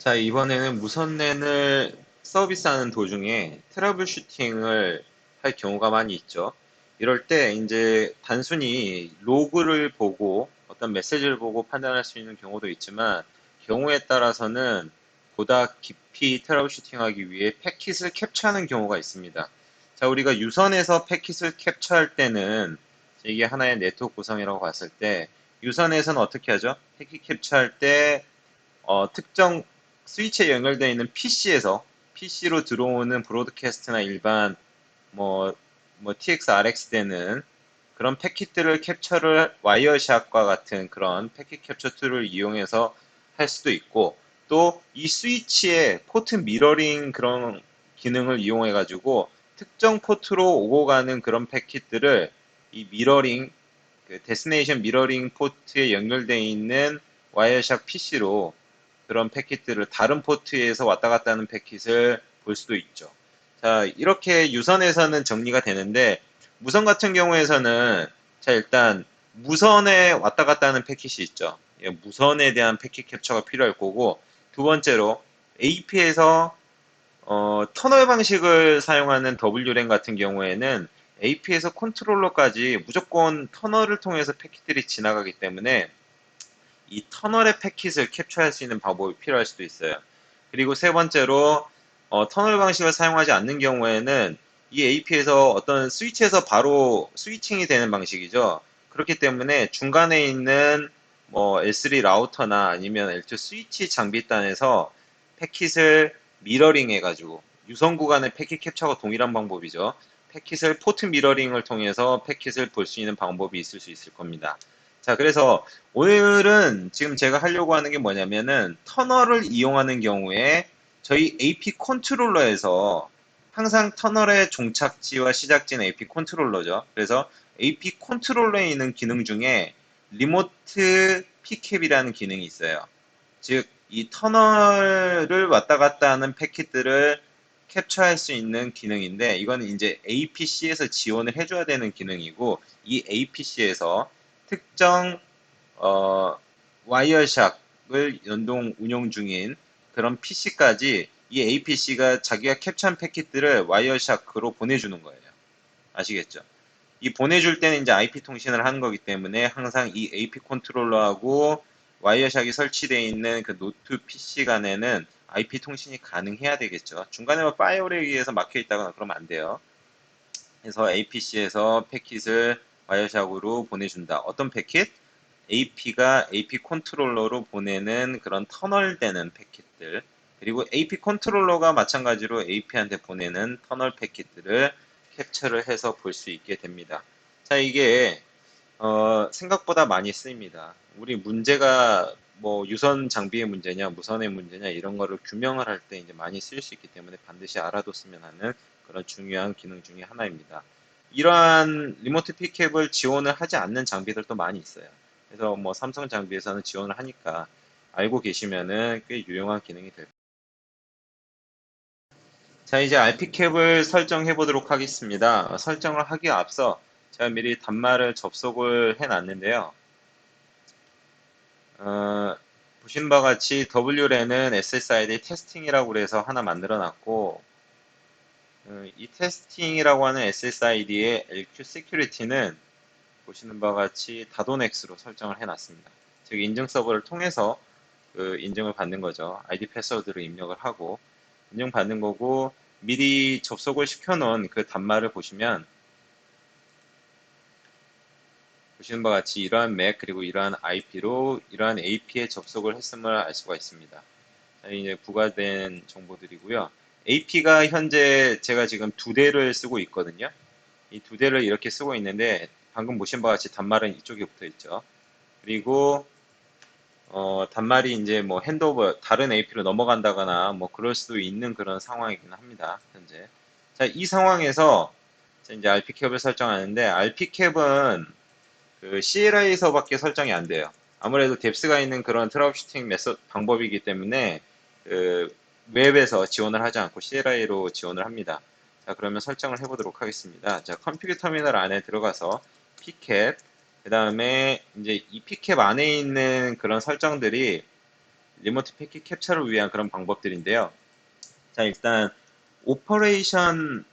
자, 이번에는 무선랜을 서비스하는 도중에 트러블 슈팅을 할 경우가 많이 있죠. 이럴 때 이제 단순히 로그를 보고 어떤 메시지를 보고 판단할 수 있는 경우도 있지만 경우에 따라서는 보다 깊이 트러블 슈팅하기 위해 패킷을 캡처하는 경우가 있습니다. 자, 우리가 유선에서 패킷을 캡처할 때는 이게 하나의 네트워크 구성이라고 봤을 때 유선에서는 어떻게 하죠? 패킷 캡처할 때 특정 스위치에 연결되어 있는 PC로 들어오는 브로드캐스트나 일반 뭐, TX, RX 되는 그런 패킷들을 캡처를 와이어샷과 같은 그런 패킷 캡처 툴을 이용해서 할 수도 있고 또 이 스위치의 포트 미러링 그런 기능을 이용해 가지고 특정 포트로 오고 가는 그런 패킷들을 이 미러링 그 데스티네이션 미러링 포트에 연결되어 있는 와이어샷 PC로 그런 패킷들을 다른 포트에서 왔다 갔다 하는 패킷을 볼 수도 있죠. 자, 이렇게 유선에서는 정리가 되는데 무선 같은 경우에서는 자, 일단 무선에 왔다 갔다 하는 패킷이 있죠. 예, 무선에 대한 패킷 캡처가 필요할 거고 두 번째로 AP에서 터널 방식을 사용하는 WLAN 같은 경우에는 AP에서 컨트롤러까지 무조건 터널을 통해서 패킷들이 지나가기 때문에 이 터널의 패킷을 캡처할 수 있는 방법이 필요할 수도 있어요. 그리고 세 번째로 터널 방식을 사용하지 않는 경우에는 이 AP에서 어떤 스위치에서 바로 스위칭이 되는 방식이죠. 그렇기 때문에 중간에 있는 뭐 L3 라우터나 아니면 L2 스위치 장비단에서 패킷을 미러링 해가지고 유선 구간의 패킷 캡처가 동일한 방법이죠. 패킷을 포트 미러링을 통해서 패킷을 볼 수 있는 방법이 있을 수 있을 겁니다. 자, 그래서 오늘은 지금 제가 하려고 하는 게 뭐냐면은 터널을 이용하는 경우에 저희 AP 컨트롤러에서 항상 터널의 종착지와 시작지는 AP 컨트롤러죠. 그래서 AP 컨트롤러에 있는 기능 중에 리모트 피캡이라는 기능이 있어요. 즉, 이 터널을 왔다 갔다 하는 패킷들을 캡처할 수 있는 기능인데 이거는 이제 APC에서 지원을 해줘야 되는 기능이고 이 APC에서 특정 와이어샥을 연동 운영 중인 그런 PC까지 이 APC가 자기가 캡처한 패킷들을 와이어샥으로 보내주는 거예요. 아시겠죠? 이 보내줄 때는 이제 IP 통신을 하는 거기 때문에 항상 이 AP 컨트롤러하고 와이어샥이 설치되어 있는 그 노트 PC 간에는 IP 통신이 가능해야 되겠죠. 중간에 뭐 파이어에 의해서 막혀 있다거나 그러면 안 돼요. 그래서 APC에서 패킷을 와이어샥으로 보내준다. 어떤 패킷? AP가 AP 컨트롤러로 보내는 그런 터널되는 패킷들 그리고 AP 컨트롤러가 마찬가지로 AP한테 보내는 터널 패킷들을 캡처를 해서 볼 수 있게 됩니다. 자, 이게 생각보다 많이 쓰입니다. 우리 문제가 뭐 유선 장비의 문제냐, 무선의 문제냐 이런 거를 규명을 할 때 이제 많이 쓰일 수 있기 때문에 반드시 알아뒀으면 하는 그런 중요한 기능 중에 하나입니다. 이러한 리모트 피켓을 지원을 하지 않는 장비들도 많이 있어요. 그래서 뭐 삼성 장비에서는 지원을 하니까 알고 계시면은 꽤 유용한 기능이 될. 자, 이제 RP캡을 설정해 보도록 하겠습니다. 설정을 하기에 앞서 제가 미리 단말을 접속을 해 놨는데요. 보신 바와 같이 WLAN은 SSID 테스팅이라고 그래서 하나 만들어 놨고, 이 테스팅이라고 하는 SSID의 LQ Security는 보시는 바와 같이 다도넥스로 설정을 해 놨습니다. 즉, 인증 서버를 통해서 그 인증을 받는 거죠. ID 패스워드를 입력을 하고, 인증받는 거고, 미리 접속을 시켜놓은 그 단말을 보시면, 보시는 바와 같이 이러한 맥 그리고 이러한 IP로 이러한 AP에 접속을 했음을 알 수가 있습니다. 이제 부과된 정보들이고요. AP가 현재 제가 지금 두 대를 쓰고 있거든요. 이 두 대를 이렇게 쓰고 있는데 방금 보신 바와 같이 단말은 이쪽에 붙어 있죠. 그리고 단말이 이제 뭐 핸드오버 다른 AP로 넘어간다거나 뭐 그럴 수도 있는 그런 상황이긴 합니다. 현재. 자, 이 상황에서 이제 RP캡을 설정하는데 RP캡은 그 CLI에서밖에 설정이 안 돼요. 아무래도 뎁스가 있는 그런 트러블슈팅 메소드 방법이기 때문에 그 웹에서 지원을 하지 않고 CLI로 지원을 합니다. 자, 그러면 설정을 해보도록 하겠습니다. 자, 컴퓨터 터미널 안에 들어가서 pcat, 그 다음에 이제 이 pcat 안에 있는 그런 설정들이 리모트 패킷 캡처를 위한 그런 방법들인데요. 자, 일단 오퍼레이션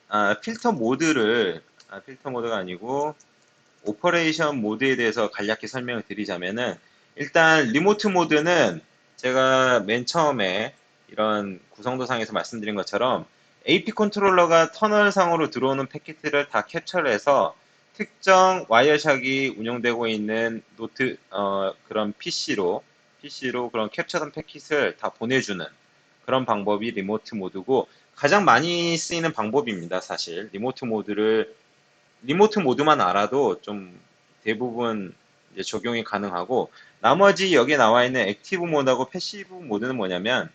필터 모드가 아니고 오퍼레이션 모드에 대해서 간략히 설명을 드리자면은, 일단 리모트 모드는 제가 맨 처음에 이런 구성도상에서 말씀드린 것처럼 AP 컨트롤러가 터널상으로 들어오는 패킷을 다 캡처를 해서 특정 와이어샥이 운영되고 있는 그런 PC로 그런 캡처된 패킷을 다 보내주는 그런 방법이 리모트 모드고, 가장 많이 쓰이는 방법입니다. 사실 리모트 모드만 알아도 좀 대부분 이제 적용이 가능하고, 나머지 여기에 나와 있는 액티브 모드하고 패시브 모드는 뭐냐면,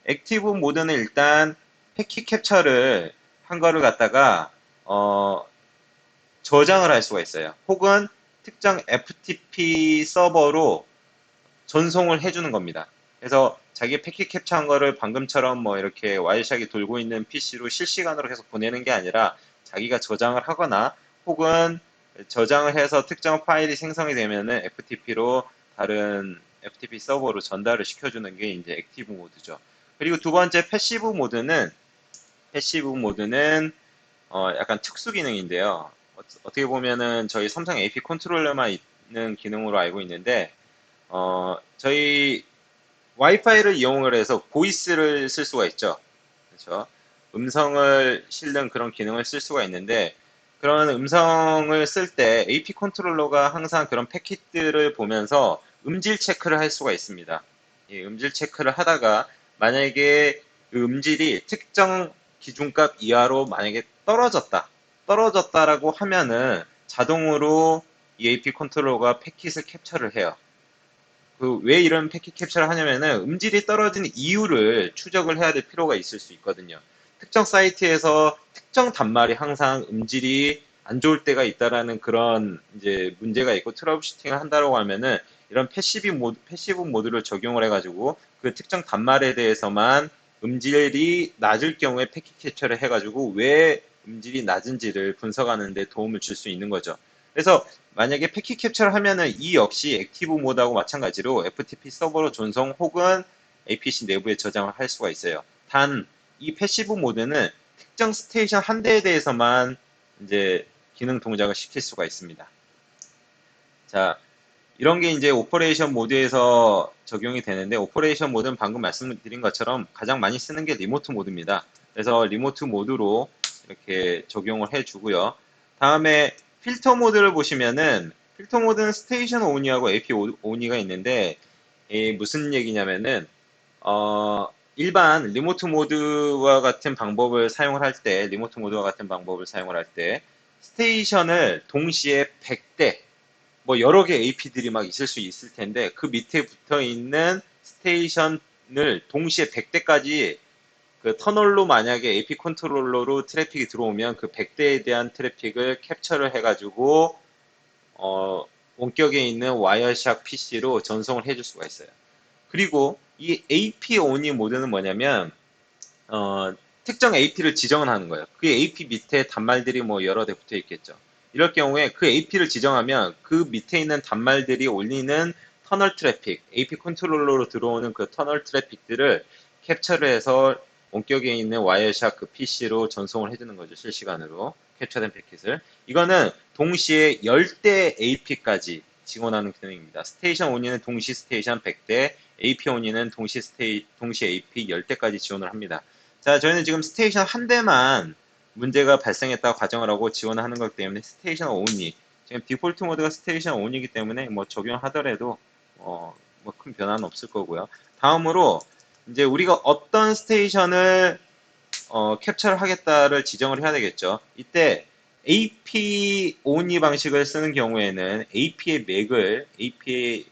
액티브 모드는 일단 패킷 캡처를 한 거를 갖다가 저장을 할 수가 있어요. 혹은 특정 FTP 서버로 전송을 해주는 겁니다. 그래서 자기 패킷 캡처한 거를 방금처럼 뭐 이렇게 와이어샥이 돌고 있는 PC로 실시간으로 계속 보내는 게 아니라, 자기가 저장을 하거나 혹은 저장을 해서 특정 파일이 생성이 되면은 FTP로 다른 FTP 서버로 전달을 시켜주는 게 이제 액티브 모드죠. 그리고 두 번째 패시브 모드는 약간 특수 기능인데요. 어떻게 보면은 저희 삼성 AP 컨트롤러만 있는 기능으로 알고 있는데, 저희 와이파이를 이용을 해서 보이스를 쓸 수가 있죠. 그렇죠? 음성을 실는 그런 기능을 쓸 수가 있는데, 그런 음성을 쓸 때 AP 컨트롤러가 항상 그런 패킷들을 보면서 음질 체크를 할 수가 있습니다. 이 음질 체크를 하다가 만약에 그 음질이 특정 기준값 이하로 만약에 떨어졌다라고 하면은 자동으로 이 AP 컨트롤러가 패킷을 캡처를 해요. 왜 이런 패킷 캡처를 하냐면은 음질이 떨어진 이유를 추적을 해야 될 필요가 있을 수 있거든요. 특정 사이트에서 특정 단말이 항상 음질이 안 좋을 때가 있다라는 그런 이제 문제가 있고 트러블 슈팅을 한다고 하면은, 이런 패시브 모드를 적용을 해가지고 그 특정 단말에 대해서만 음질이 낮을 경우에 패킷 캡처를 해가지고 왜 음질이 낮은지를 분석하는 데 도움을 줄 수 있는 거죠. 그래서 만약에 패킷 캡처를 하면은 이 역시 액티브 모드하고 마찬가지로 FTP 서버로 전송 혹은 APC 내부에 저장을 할 수가 있어요. 단, 이 패시브 모드는 특정 스테이션 한 대에 대해서만 이제 기능 동작을 시킬 수가 있습니다. 자, 이런 게 이제 오퍼레이션 모드에서 적용이 되는데, 오퍼레이션 모드는 방금 말씀드린 것처럼 가장 많이 쓰는 게 리모트 모드입니다. 그래서 리모트 모드로 이렇게 적용을 해주고요. 다음에 필터 모드를 보시면은, 필터 모드는 스테이션 오니하고 AP 오니가 있는데, 무슨 얘기냐면은 일반 리모트 모드와 같은 방법을 사용을 할 때 스테이션을 동시에 100대, 뭐 여러 개 AP들이 막 있을 수 있을 텐데, 그 밑에 붙어 있는 스테이션을 동시에 100대까지 그 터널로 만약에 AP 컨트롤러로 트래픽이 들어오면 그 100대에 대한 트래픽을 캡처를 해가지고 어, 원격에 있는 와이어샥 PC로 전송을 해줄 수가 있어요. 그리고 이 AP only 모드는 뭐냐면, 특정 AP를 지정을 하는 거예요. 그 AP 밑에 단말들이 뭐 여러 대 붙어 있겠죠. 이럴 경우에 그 AP를 지정하면 그 밑에 있는 단말들이 올리는 터널 트래픽, AP 컨트롤러로 들어오는 그 터널 트래픽들을 캡처를 해서 원격에 있는 와이어샥 그 PC로 전송을 해주는 거죠. 실시간으로 캡처된 패킷을. 이거는 동시에 10대 AP까지 지원하는 기능입니다. 스테이션 only는 동시 스테이션 100대, AP only는 동시 AP 10대까지 지원을 합니다. 자, 저희는 지금 스테이션 한 대만 문제가 발생했다고 가정을 하고 지원을 하는 거기 때문에 스테이션 only. 지금 디폴트 모드가 스테이션 only이기 때문에 뭐 적용하더라도 뭐 큰 변화는 없을 거고요. 다음으로 이제 우리가 어떤 스테이션을 캡처를 하겠다를 지정을 해야 되겠죠. 이때 AP only 방식을 쓰는 경우에는 AP의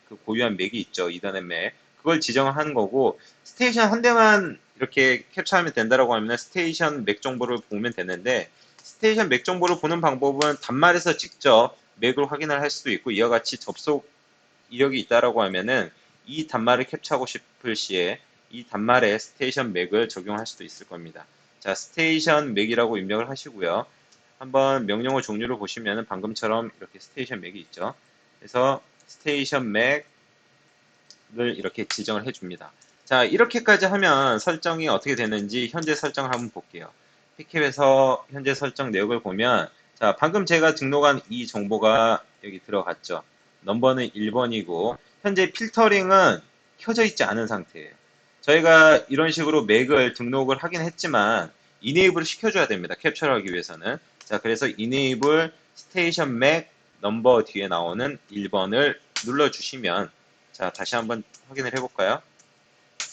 그 고유한 맥이 있죠. 이더넷 맥. 그걸 지정을 하는 거고, 스테이션 한 대만 이렇게 캡처하면 된다라고 하면 스테이션 맥 정보를 보면 되는데, 스테이션 맥 정보를 보는 방법은 단말에서 직접 맥을 확인을 할 수도 있고, 이와 같이 접속 이력이 있다라고 하면은 이 단말을 캡처하고 싶을 시에 이 단말에 스테이션 맥을 적용할 수도 있을 겁니다. 자, 스테이션 맥이라고 입력을 하시고요. 한번 명령어 종류를 보시면은 방금처럼 이렇게 스테이션 맥이 있죠. 그래서 스테이션 맥을 이렇게 지정을 해줍니다. 자, 이렇게까지 하면 설정이 어떻게 되는지 현재 설정을 한번 볼게요. 피캡에서 현재 설정 내역을 보면, 자, 방금 제가 등록한 이 정보가 여기 들어갔죠. 넘버는 1번이고, 현재 필터링은 켜져 있지 않은 상태예요. 저희가 이런 식으로 맥을 등록을 하긴 했지만, 이네이블을 시켜줘야 됩니다. 캡처를 하기 위해서는. 자, 그래서 이네이블 스테이션 맥 넘버 뒤에 나오는 1번을 눌러주시면, 자, 다시 한번 확인을 해볼까요?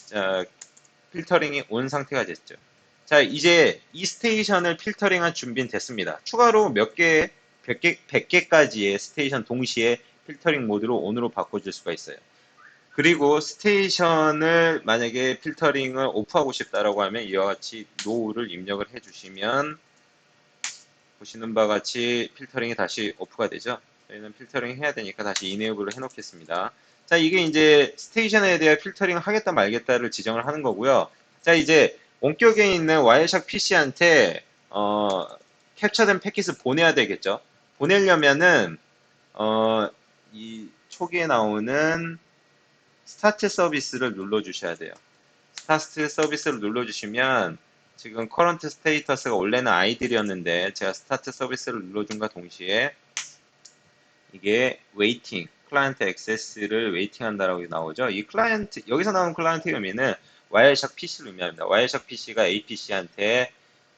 자, 필터링이 온 상태가 됐죠. 자, 이제 이 스테이션을 필터링한 준비는 됐습니다. 추가로 몇 개, 100개까지의 스테이션 동시에 필터링 모드로 온으로 바꿔줄 수가 있어요. 그리고 스테이션을 만약에 필터링을 오프하고 싶다라고 하면 이와 같이 노를 입력을 해주시면 보시는 바와 같이 필터링이 다시 오프가 되죠. 저희는 필터링 해야 되니까 다시 이네이블로 해놓겠습니다. 자, 이게 이제 스테이션에 대해 필터링 하겠다 말겠다를 지정을 하는 거고요. 자, 이제 원격에 있는 와이어샥 PC한테 캡처된 패킷을 보내야 되겠죠. 보내려면은 이 초기에 나오는 스타트 서비스를 눌러주셔야 돼요. 스타트 서비스를 눌러주시면 지금 커런트 스테이터스가 원래는 아이들이었는데 제가 스타트 서비스를 눌러준과 동시에 이게 웨이팅, 클라이언트 액세스를 웨이팅 한다라고 나오죠. 이 클라이언트, 여기서 나온 클라이언트 의미는 와이어샥 PC를 의미합니다. 와이어샥 PC가 APC한테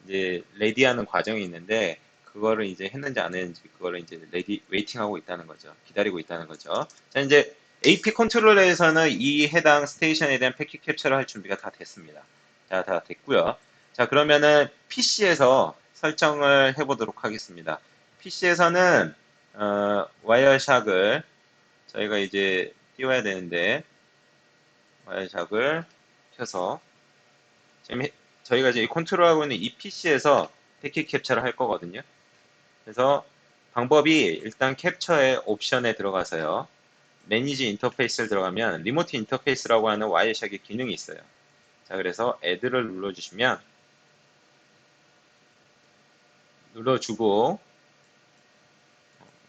이제 레디하는 과정이 있는데 그거를 이제 했는지 안 했는지 그거를 이제 레디 웨이팅하고 있다는 거죠. 기다리고 있다는 거죠. 자, 이제 AP 컨트롤러에서는 이 해당 스테이션에 대한 패킷 캡처를 할 준비가 다 됐습니다. 자, 다 됐고요. 자, 그러면은 PC에서 설정을 해보도록 하겠습니다. PC에서는 와이어샥을 저희가 이제 띄워야 되는데 와이어샥을 켜서 지금 저희가 이제 컨트롤하고 있는 이 PC에서 패킷 캡처를 할 거거든요. 그래서 방법이 일단 캡처의 옵션에 들어가서요. 매니지 인터페이스를 들어가면 리모트 인터페이스라고 하는 와이어샥의 기능이 있어요. 자, 그래서 add를 눌러주시면 눌러주고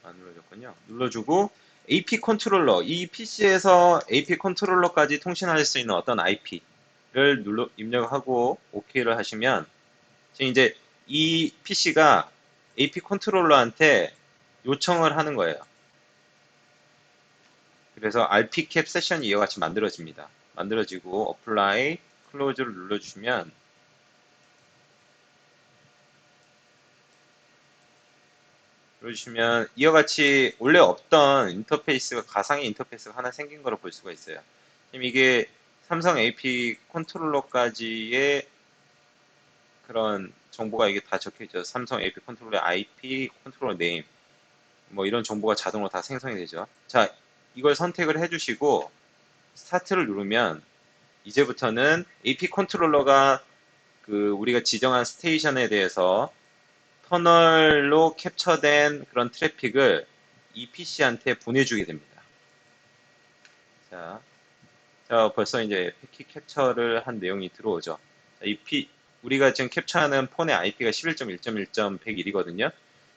안 눌러줬군요. 눌러주고 AP 컨트롤러 이 PC에서 AP 컨트롤러까지 통신할 수 있는 어떤 IP를 입력하고 OK를 하시면 지금 이제 이 PC가 AP 컨트롤러한테 요청을 하는 거예요. 그래서 RP캡 세션이 이와 같이 만들어집니다. 만들어지고 Apply, Close를 눌러주시면 이와 같이 원래 없던 인터페이스가 가상의 인터페이스가 하나 생긴 거를 볼 수가 있어요. 지금 이게 삼성 AP 컨트롤러까지의 그런 정보가 이게 다 적혀 있죠. 삼성 AP 컨트롤러 IP 컨트롤러 네임 뭐 이런 정보가 자동으로 다 생성이 되죠. 자, 이걸 선택을 해주시고 스타트를 누르면 이제부터는 AP 컨트롤러가 그 우리가 지정한 스테이션에 대해서 터널로 캡처된 그런 트래픽을 이 PC한테 보내주게 됩니다. 자, 벌써 이제 패킷 캡처를 한 내용이 들어오죠. 자, 우리가 지금 캡처하는 폰의 IP가 11.1.1.101이거든요.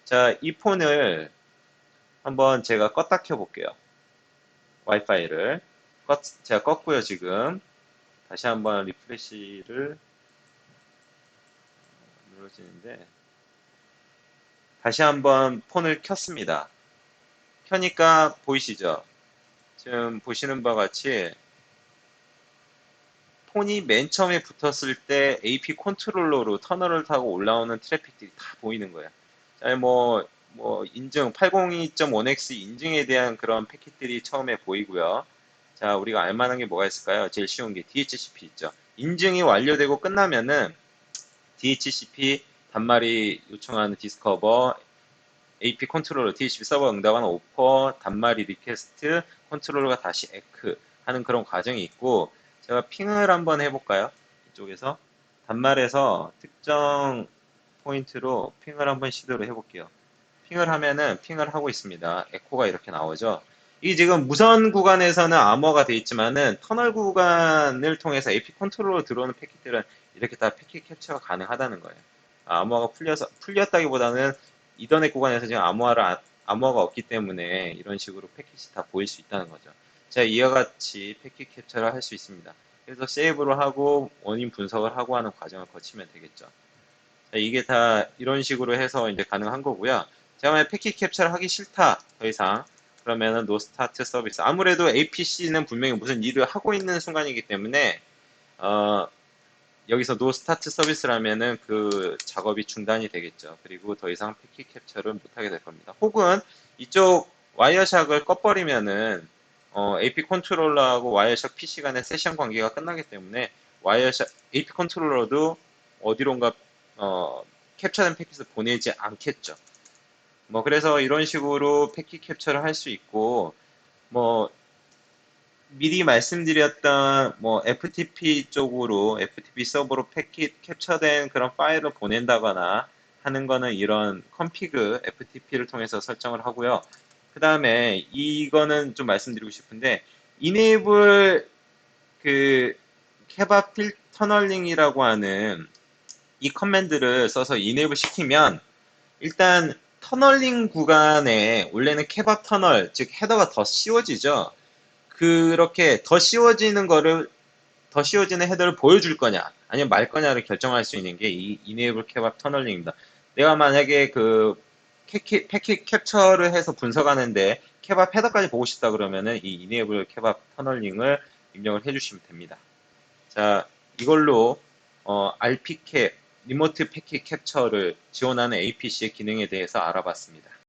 자, 이 폰을 한번 제가 껐다 켜볼게요. 와이파이를. 제가 껐고요, 지금. 다시 한번 리프레시를 눌러지는데, 다시 한번 폰을 켰습니다. 켜니까 보이시죠? 지금 보시는 바와 같이 폰이 맨 처음에 붙었을 때 AP 컨트롤러로 터널을 타고 올라오는 트래픽들이 다 보이는 거예요. 자, 인증, 802.1x 인증에 대한 그런 패킷들이 처음에 보이고요. 자, 우리가 알만한 게 뭐가 있을까요? 제일 쉬운 게 DHCP 있죠. 인증이 완료되고 끝나면은 DHCP 단말이 요청하는 디스커버, AP 컨트롤러, DHCP 서버 응답하는 오퍼, 단말이 리퀘스트, 컨트롤러가 다시 에크 하는 그런 과정이 있고, 제가 핑을 한번 해볼까요? 이쪽에서 단말에서 특정 포인트로 핑을 한번 시도를 해볼게요. 핑을 하면은 핑을 하고 있습니다. 에코가 이렇게 나오죠. 이 지금 무선 구간에서는 암호가 되어 있지만은 터널 구간을 통해서 AP 컨트롤러 들어오는 패킷들은 이렇게 다 패킷 캡처가 가능하다는 거예요. 암호가 풀렸다기보다는 이더넷 구간에서 지금 암호가 없기 때문에 이런 식으로 패킷이 다 보일 수 있다는 거죠. 자, 이와 같이 패킷 캡처를 할 수 있습니다. 그래서 세이브를 하고 원인 분석을 하고 하는 과정을 거치면 되겠죠. 자, 이게 다 이런 식으로 해서 이제 가능한 거고요. 제가 만약 패킷 캡처를 하기 싫다, 더 이상. 그러면은 노 스타트 서비스. 아무래도 APC는 분명히 무슨 일을 하고 있는 순간이기 때문에, 어, 여기서 노 스타트 서비스라면은 그 작업이 중단이 되겠죠. 그리고 더 이상 패킷 캡처를 못하게 될 겁니다. 혹은 이쪽 와이어샥을 꺼버리면은 AP 컨트롤러하고 와이어샥 PC 간의 세션 관계가 끝나기 때문에 와이어샥 AP 컨트롤러도 어디론가 어, 캡처된 패킷을 보내지 않겠죠. 뭐 그래서 이런 식으로 패킷 캡처를 할 수 있고 뭐 미리 말씀드렸던 뭐 FTP 쪽으로 FTP 서버로 패킷 캡처된 그런 파일을 보낸다거나 하는 거는 이런 config FTP를 통해서 설정을 하고요. 그 다음에 이거는 좀 말씀드리고 싶은데 enable 그 케밥 필 터널링이라고 하는 이 커맨드를 써서 enable 시키면 일단 터널링 구간에 원래는 케밥 터널 즉 헤더가 더 씌워지죠. 그렇게 더 씌워지는 헤더를 보여줄 거냐, 아니면 말 거냐를 결정할 수 있는 게 이 이네이블 케밥 터널링입니다. 내가 만약에 그 패킷 캡처를 해서 분석하는데 케밥 헤더까지 보고 싶다 그러면은 이 이네이블 케밥 터널링을 입력을 해주시면 됩니다. 자, 이걸로 RP캡, 리모트 패킷 캡처를 지원하는 APC의 기능에 대해서 알아봤습니다.